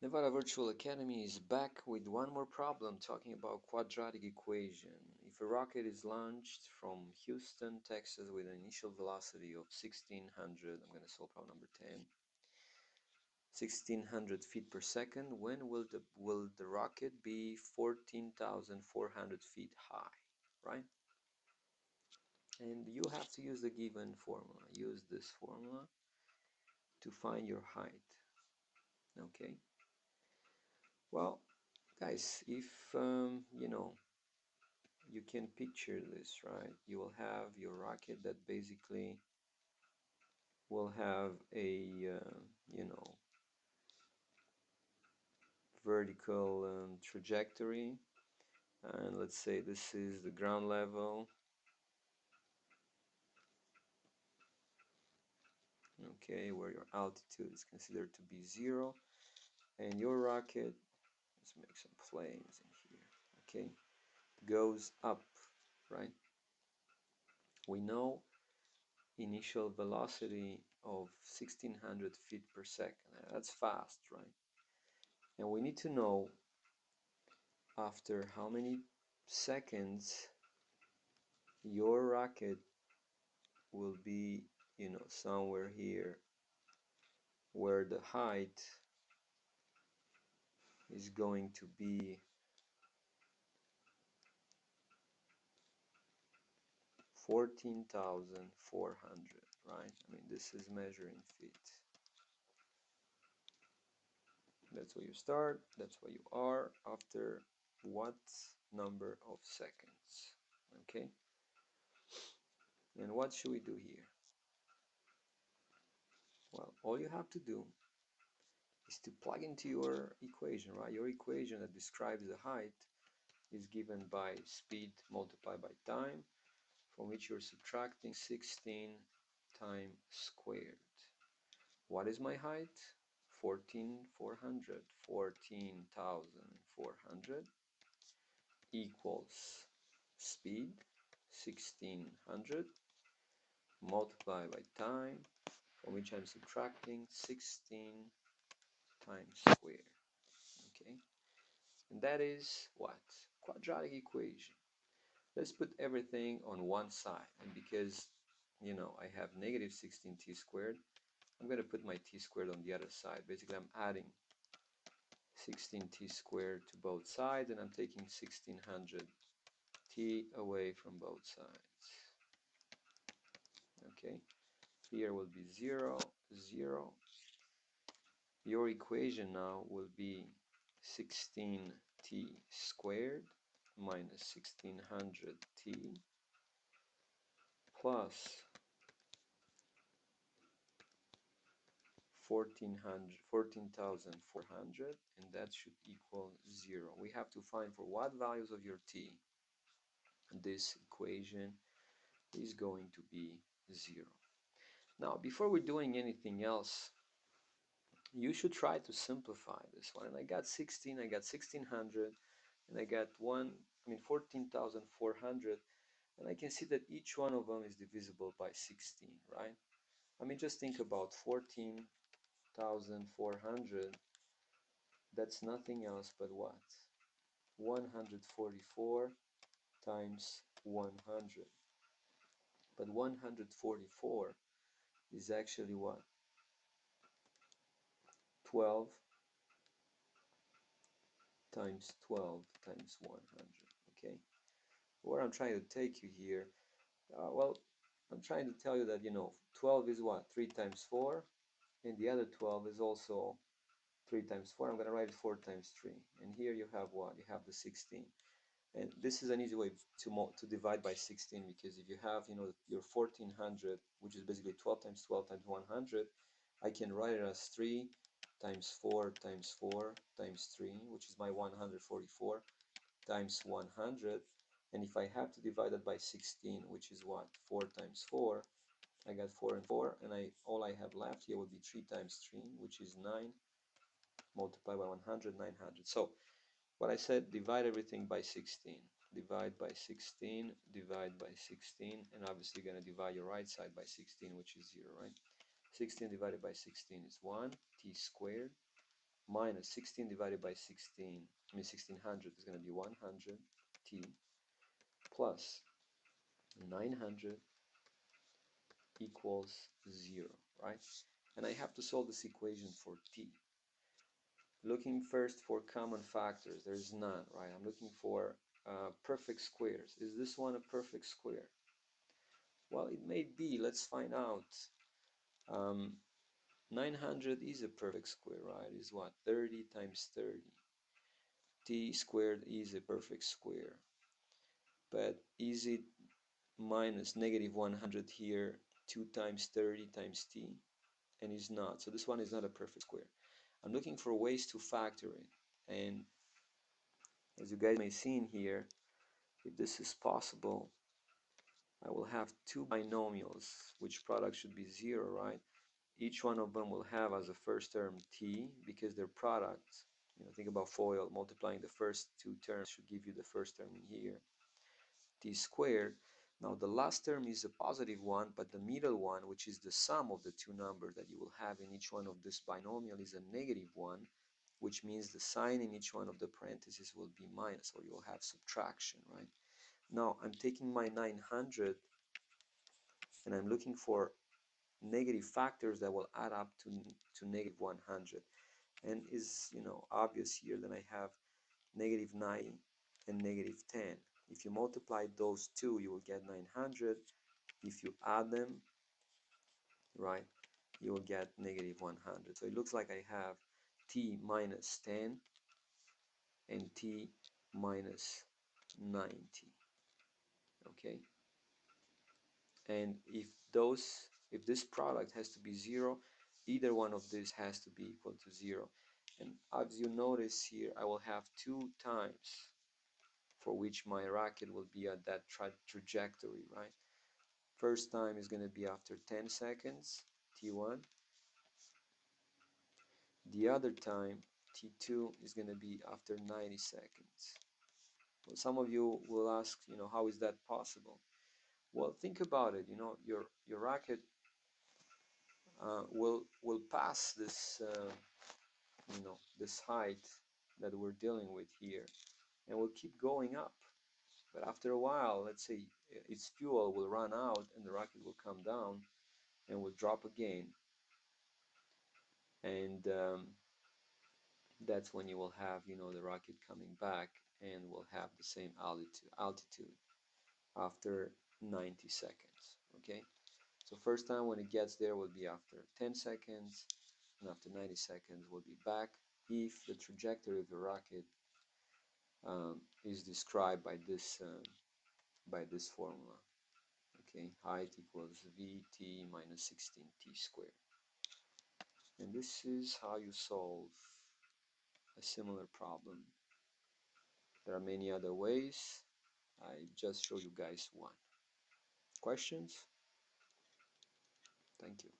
Nevada Virtual Academy is back with one more problem talking about quadratic equation. If a rocket is launched from Houston, Texas with an initial velocity of 1600, I'm going to solve problem number 10, 1600 feet per second, when will the rocket be 14,400 feet high, right? And you have to use the given formula. Use this formula to find your height, okay? Well, guys, if you can picture this, right? You will have your rocket that basically will have a vertical trajectory, and let's say this is the ground level, okay, where your altitude is considered to be 0, and your rocket, let's make some flames in here, okay, goes up, right? We know initial velocity of 1600 feet per second. That's fast, right? And we need to know after how many seconds your rocket will be, somewhere here where the height is going to be 14,400, right? I mean, this is measuring feet. That's where you start, that's where you are after what number of seconds, okay? And what should we do here? Well, all you have to do is to plug into your equation, right? Your equation that describes the height is given by speed multiplied by time, from which you're subtracting 16 times squared. What is my height? 14,400. 14,400 equals speed 1600 multiplied by time, from which I'm subtracting 16 times squared. Okay, and that is what? Quadratic equation. Let's put everything on one side, and because I have negative 16t squared, I'm going to put my t squared on the other side. Basically, I'm adding 16t squared to both sides, and I'm taking 1600t away from both sides. Okay, here will be 0, 0. Your equation now will be 16t squared minus 1600t plus 14,400, and that should equal 0. We have to find for what values of your t this equation is going to be 0. Now, before we're doing anything else, you should try to simplify this one. And I got 16, I got 1600, and I got 14,400, and I can see that each one of them is divisible by 16, right? I mean, just think about 14,400. That's nothing else but what? 144 times 100. But 144 is actually what? 12 times 12 times 100, okay? What I'm trying to take you here, well, I'm trying to tell you that, 12 is what? 3 times 4, and the other 12 is also 3 times 4. I'm going to write it 4 times 3. And here you have what? You have the 16. And this is an easy way to divide by 16, because if you have, your 1400, which is basically 12 times 12 times 100, I can write it as 3 times 4 times 4 times 3, which is my 144, times 100. And if I have to divide that by 16, which is what? 4 times 4, I got 4 and 4, and all I have left here would be 3 times 3, which is 9, multiplied by 100, 900. So what I said, divide everything by 16. Divide by 16, divide by 16, and obviously you're going to divide your right side by 16, which is 0, right? 16 divided by 16 is 1, t squared. minus 16 divided by 16, 1600 is going to be 100 t plus 900 equals 0, right? And I have to solve this equation for t. Looking first for common factors, there's none, right? I'm looking for perfect squares. Is this one a perfect square? Well, it may be. Let's find out. 900 is a perfect square, right? Is what? 30 times 30. T squared is a perfect square. But is it minus negative 100 here, 2 times 30 times t? And it's not. So this one is not a perfect square. I'm looking for ways to factor it. And as you guys may see in here, if this is possible, I will have two binomials, which product should be 0, right? Each one of them will have as a first term t, because they're products. Think about FOIL. Multiplying the first two terms should give you the first term in here, t squared. Now the last term is a positive one, but the middle one, which is the sum of the two numbers that you will have in each one of this binomial, is a negative one, which means the sign in each one of the parentheses will be minus, or you'll have subtraction, right? Now I'm taking my 900 and I'm looking for negative factors that will add up to negative 100. And is obvious here that I have negative 90 and negative 10. If you multiply those two, you will get 900. If you add them, right, you will get negative 100. So it looks like I have t minus 10 and t minus 90. Okay, and if this product has to be 0, either one of these has to be equal to 0. And as you notice here, I will have 2 times for which my racket will be at that trajectory, right? First time is going to be after 10 seconds, t1. The other time, t2, is going to be after 90 seconds. Well, some of you will ask, how is that possible? Well, think about it. Your racket will pass this this height that we're dealing with here, and will keep going up. But after a while, let's say its fuel will run out and the rocket will come down and will drop again, and that's when you will have the rocket coming back and will have the same altitude after 90 seconds. Okay, so first time when it gets there will be after 10 seconds, and after 90 seconds will be back if the trajectory of the rocket is described by this formula. Okay, height equals vt minus 16t squared. And this is how you solve a similar problem. There are many other ways. I just show you guys one. Questions? Thank you.